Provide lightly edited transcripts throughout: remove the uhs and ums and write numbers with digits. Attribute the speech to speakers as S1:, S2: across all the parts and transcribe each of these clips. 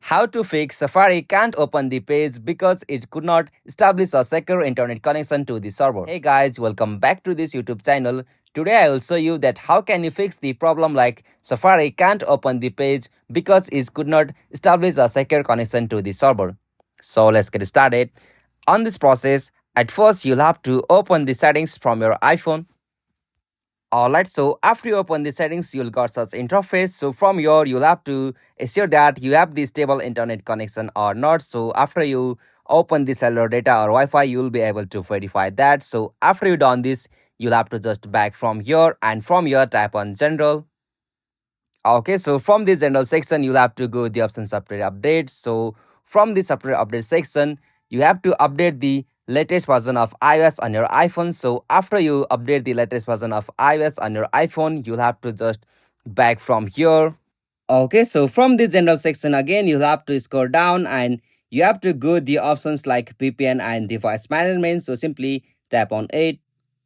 S1: How to fix Safari can't open the page because it could not establish a secure internet connection to the server. Hey guys, welcome back to this YouTube channel. Today I will show you that how can you fix the problem like Safari can't open the page because it could not establish a secure connection to the server. So let's get started. On this process, at first you'll have to open the settings from your iPhone. Alright, so after you open the settings, you'll got such interface. So from here, you'll have to ensure that you have the stable internet connection or not. So after you open the cellular data or Wi-Fi, you'll be able to verify that. So after you done this, you'll have to just back from here and from here type on general. Okay, so from the general section, you'll have to go the option software update. So from the software update section, you have to update the latest version of iOS on your iPhone. So after you update the latest version of iOS on your iPhone, you'll have to just back from here. Okay, so from the general section again, you'll have to scroll down and you have to go the options like VPN and device management. So simply tap on it.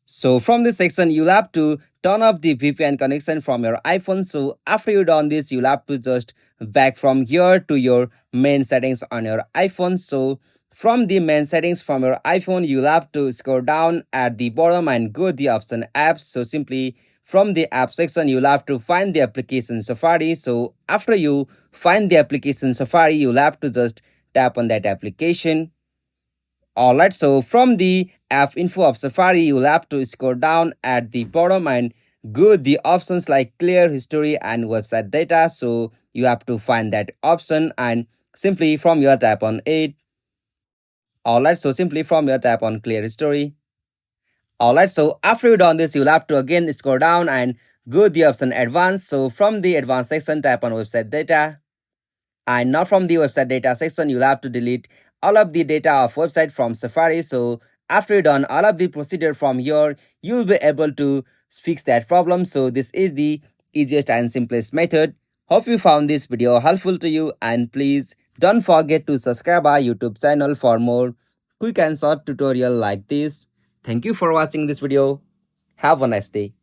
S1: So from this section, you'll have to turn off the VPN connection from your iPhone. So after you done this, you'll have to just back from here to your main settings on your iPhone. So from the main settings from your iPhone, you'll have to scroll down at the bottom and go the option apps. So simply from the app section, you'll have to find the application Safari. So after you find the application Safari, you'll have to just tap on that application. Alright, so from the app info of Safari, you'll have to scroll down at the bottom and go the options like clear history and website data. So you have to find that option and simply from your tap on it. Alright, so simply from your tap on clear history. Alright, so after you done this, you'll have to again scroll down and go the option advanced. So from the advanced section, tap on website data. And now from the website data section, you'll have to delete all of the data of website from Safari. So after you done all of the procedure from here, you'll be able to fix that problem. So this is the easiest and simplest method. Hope you found this video helpful to you, and please don't forget to subscribe our YouTube channel for more quick and short tutorial like this. Thank you for watching this video. Have a nice day.